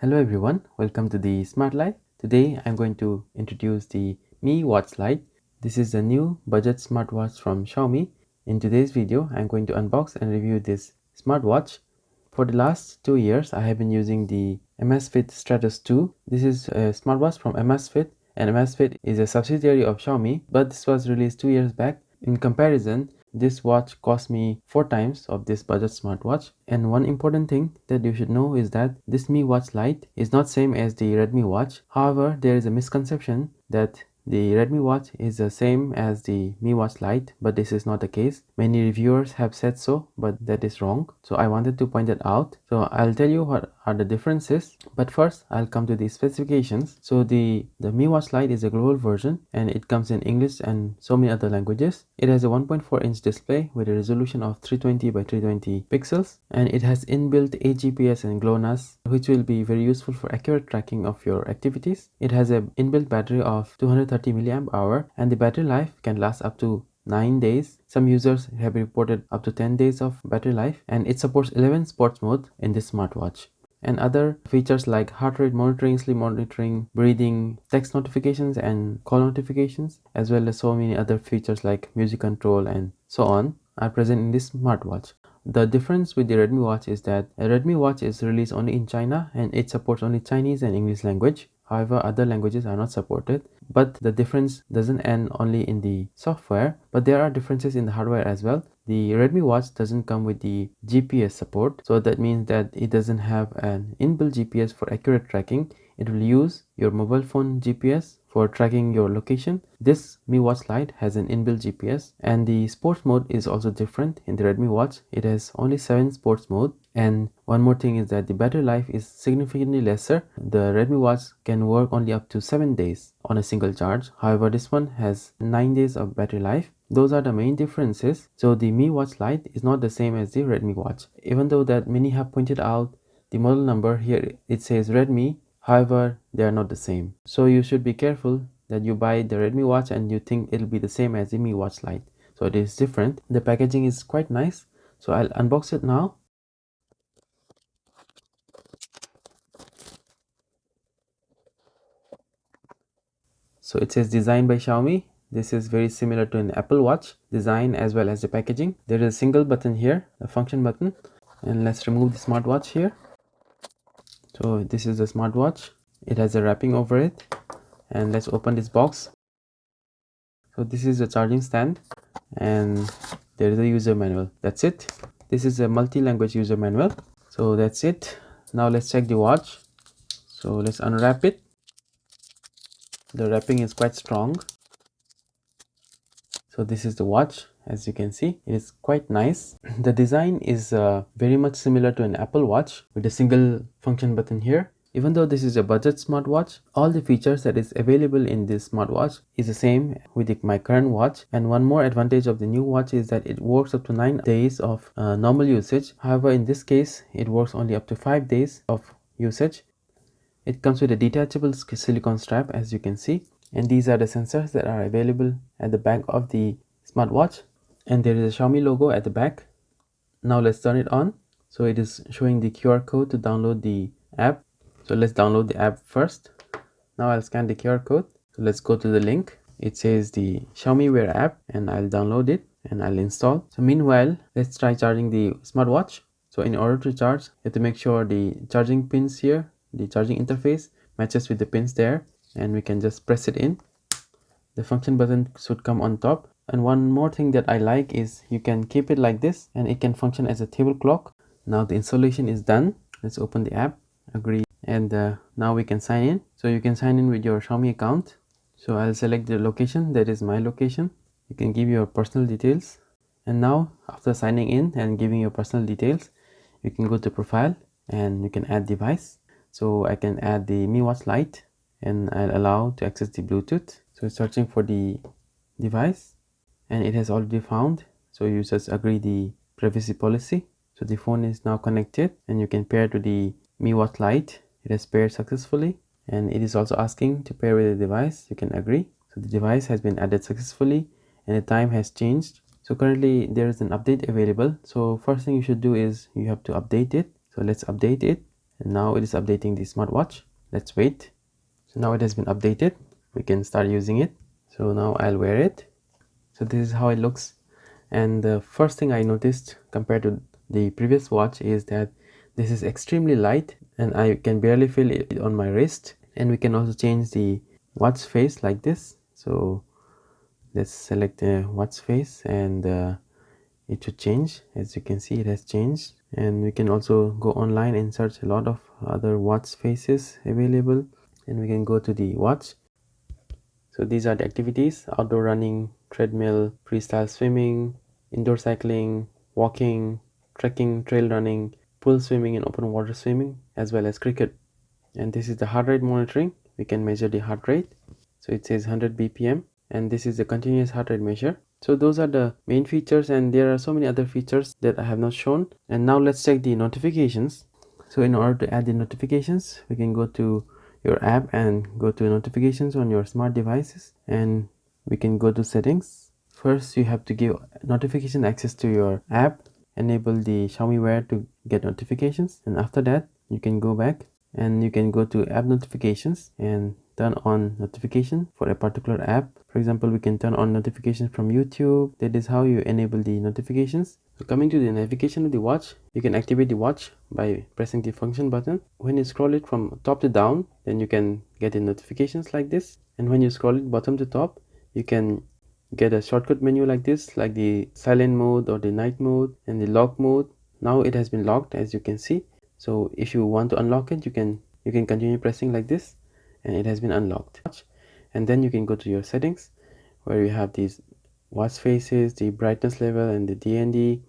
Hello everyone, welcome to the Smart Life. Today I'm going to introduce the Mi Watch Lite. This is a new budget smartwatch from Xiaomi. In today's video, I'm going to unbox and review this smartwatch. For the last 2 years, I have been using the Amazfit Stratus 2. This is a smartwatch from Amazfit, and Amazfit is a subsidiary of Xiaomi, but this was released 2 years back. In comparison, this watch cost me 4 times of this budget smartwatch. And one important thing that you should know is that this Mi Watch Lite is not same as the Redmi Watch. However, there is a misconception that the Redmi Watch is the same as the Mi Watch Lite, but this is not the case. Many reviewers have said so, but that is wrong. So I wanted to point that out. So I'll tell you what are the differences, but first I'll come to the specifications. So the Mi Watch Lite is a global version and it comes in English and so many other languages. It has a 1.4-inch display with a resolution of 320 by 320 pixels, and it has inbuilt AGPS and GLONASS, which will be very useful for accurate tracking of your activities. It has an inbuilt battery of 230 mAh, and the battery life can last up to 9 days. Some users have reported up to 10 days of battery life, and it supports 11 sports mode in this smartwatch. And other features like heart rate monitoring, sleep monitoring, breathing, text notifications and call notifications, as well as so many other features like music control and so on, are present in this smartwatch. The difference with the Redmi Watch is that a Redmi Watch is released only in China and it supports only Chinese and English language. However, other languages are not supported. But the difference doesn't end only in the software, but there are differences in the hardware as well. The Redmi Watch doesn't come with the GPS support, so that means that it doesn't have an inbuilt GPS for accurate tracking. It will use your mobile phone GPS for tracking your location. This Mi Watch Lite has an inbuilt GPS, and the sports mode is also different. In the Redmi Watch, it has only 7 sports mode. And one more thing is that the battery life is significantly lesser. The Redmi Watch can work only up to 7 days on a single charge. However, this one has 9 days of battery life. Those are the main differences. So the Mi Watch Lite is not the same as the Redmi Watch. Even though that many have pointed out the model number here, it says Redmi. However, they are not the same. So you should be careful that you buy the Redmi Watch and you think it'll be the same as the Mi Watch Lite. So it is different. The packaging is quite nice. So I'll unbox it now. So it says designed by Xiaomi. This is very similar to an Apple Watch design as well as the packaging. There is a single button here, a function button, and let's remove the smartwatch here. So this is the smartwatch. It has a wrapping over it, and let's open this box. So this is a charging stand, and there is a user manual. That's it. This is a multi-language user manual. So that's it. Now let's check the watch. So let's unwrap it. The wrapping is quite strong. So this is the watch. As you can see, it is quite nice. The design is very much similar to an Apple Watch with a single function button here. Even though this is a budget smartwatch, all the features that is available in this smartwatch is the same with my current watch. And one more advantage of the new watch is that it works up to 9 days of normal usage. However, in this case, it works only up to 5 days of usage. It comes with a detachable silicone strap, as you can see, and these are the sensors that are available at the back of the smartwatch, and there is a Xiaomi logo at the back. Now let's turn it on. So it is showing the QR code to download the app. So let's download the app first. Now I'll scan the QR code. So let's go to the link. It says the Xiaomi Wear App, and I'll download it and I'll install. So meanwhile, let's try charging the smartwatch. So in order to charge, you have to make sure the charging pins here, the charging interface, matches with the pins there, and we can just press it in. The function button should come on top. And one more thing that I like is you can keep it like this and it can function as a table clock. Now the installation is done. Let's open the app, agree, and now we can sign in. So you can sign in with your Xiaomi account. So I'll select the location, that is my location. You can give your personal details, and now after signing in and giving your personal details, you can go to profile and you can add device. So I can add the Mi Watch Lite and I'll allow to access the Bluetooth. So it's searching for the device and it has already found. So you just agree the privacy policy. So the phone is now connected and you can pair to the Mi Watch Lite. It has paired successfully, and it is also asking to pair with the device. You can agree. So the device has been added successfully and the time has changed. So currently there is an update available. So first thing you should do is you have to update it. So let's update it, and now it is updating the smartwatch. Let's wait. So now it has been updated. We can start using it. So now I'll wear it. So this is how it looks, and the first thing I noticed compared to the previous watch is that this is extremely light and I can barely feel it on my wrist. And we can also change the watch face like this. So let's select the watch face, and it should change. As you can see, it has changed. And we can also go online and search a lot of other watch faces available, and we can go to the watch. So these are the activities: outdoor running, treadmill, freestyle swimming, indoor cycling, walking, trekking, trail running, pool swimming and open water swimming, as well as cricket. And this is the heart rate monitoring. We can measure the heart rate. So it says 100 bpm, and this is the continuous heart rate measure. So those are the main features, and there are so many other features that I have not shown. And now let's check the notifications. So in order to add the notifications, we can go to your app and go to notifications on your smart devices, and we can go to settings. First, you have to give notification access to your app, enable the Xiaomi Wear to get notifications, and after that you can go back and you can go to app notifications and turn on notification for a particular app. For example, we can turn on notifications from YouTube. That is how you enable the notifications. So coming to the navigation of the watch, you can activate the watch by pressing the function button. When you scroll it from top to down, then you can get the notifications like this. And when you scroll it bottom to top, you can get a shortcut menu like this, like the silent mode or the night mode and the lock mode. Now it has been locked, as you can see. So if you want to unlock it, you can continue pressing like this, and it has been unlocked. And then you can go to your settings, where you have these watch faces, the brightness level, and the DND,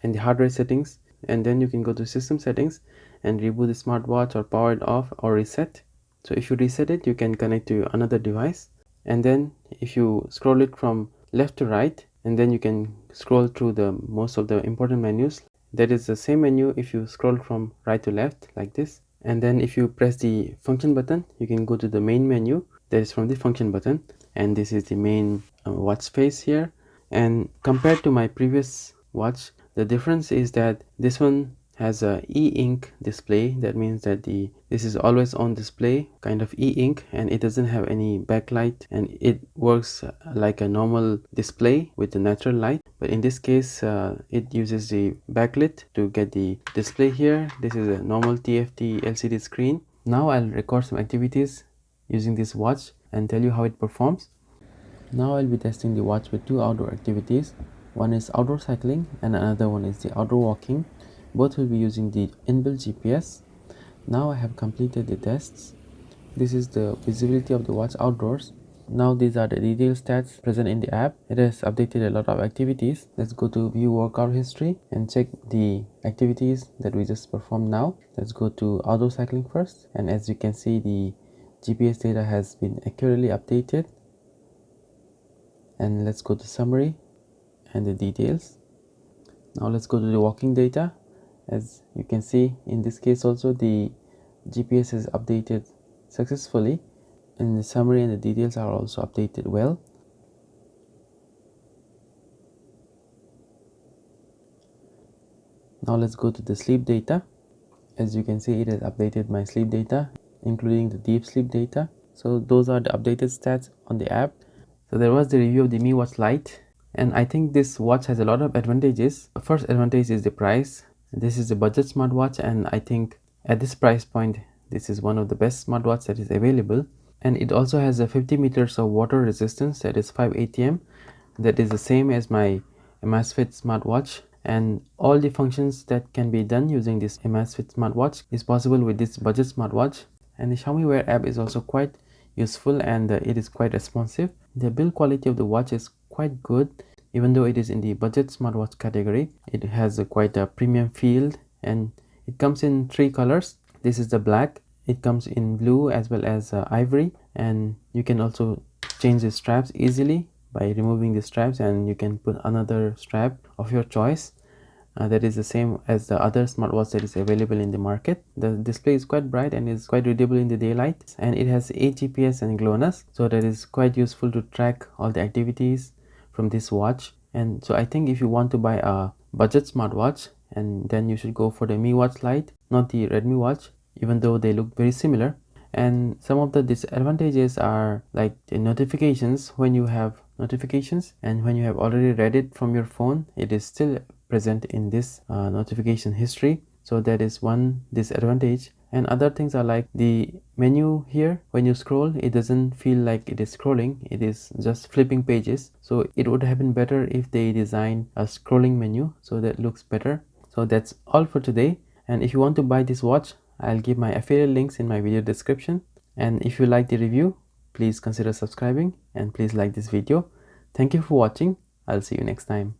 and the heart rate settings. And then you can go to system settings and reboot the smartwatch or power it off or reset. So if you reset it, you can connect to another device. And then if you scroll it from left to right, and then you can scroll through the most of the important menus. That is the same menu if you scroll from right to left like this. And then if you press the function button, you can go to the main menu. That is from the function button, and this is the main watch face here. And compared to my previous watch, the difference is that this one has a e-ink display. That means that this is always on display, kind of e-ink, and it doesn't have any backlight, and it works like a normal display with the natural light. But in this case, it uses the backlit to get the display here. This is a normal TFT LCD screen. Now I'll record some activities using this watch and tell you how it performs. Now I'll be testing the watch with two outdoor activities. One is outdoor cycling and another one is the outdoor walking. Both will be using the inbuilt GPS. Now I have completed the tests. This is the visibility of the watch outdoors. Now these are the detailed stats present in the app. It has updated a lot of activities. Let's go to view workout history and check the activities that we just performed now. Let's go to outdoor cycling first, and as you can see, the GPS data has been accurately updated. And let's go to summary and the details. Now let's go to the walking data. As you can see, in this case also the GPS is updated successfully, and the summary and the details are also updated well. Now let's go to the sleep data. As you can see, it has updated my sleep data, including the deep sleep data. So those are the updated stats on the app. So there was the review of the Mi Watch Lite, and I think this watch has a lot of advantages. The first advantage is the price. This is a budget smartwatch, and I think at this price point, this is one of the best smartwatch that is available. And it also has a 50 meters of water resistance, that is 5 ATM. That is the same as my Amazfit smartwatch, and all the functions that can be done using this Amazfit smartwatch is possible with this budget smartwatch. And the Xiaomi Wear app is also quite useful, and it is quite responsive. The build quality of the watch is quite good, even though it is in the budget smartwatch category. It has quite a premium feel, and it comes in three colors. This is the black. It comes in blue as well as ivory, and you can also change the straps easily by removing the straps, and you can put another strap of your choice. That is the same as the other smartwatch that is available in the market. The display is quite bright and is quite readable in the daylight, and it has 8 GPS and GLONASS, so that is quite useful to track all the activities from this watch. And so I think if you want to buy a budget smartwatch, and then you should go for the Mi Watch Lite, not the Redmi Watch. even though they look very similar. And some of the disadvantages are like the notifications. When you have notifications and when you have already read it from your phone, it is still present in this notification history. So that is one disadvantage. And other things are like the menu here. When you scroll, it doesn't feel like it is scrolling, it is just flipping pages. So it would have been better if they design a scrolling menu, so that looks better. So that's all for today. And if you want to buy this watch, I'll give my affiliate links in my video description. And if you like the review, please consider subscribing and please like this video. Thank you for watching. I'll see you next time.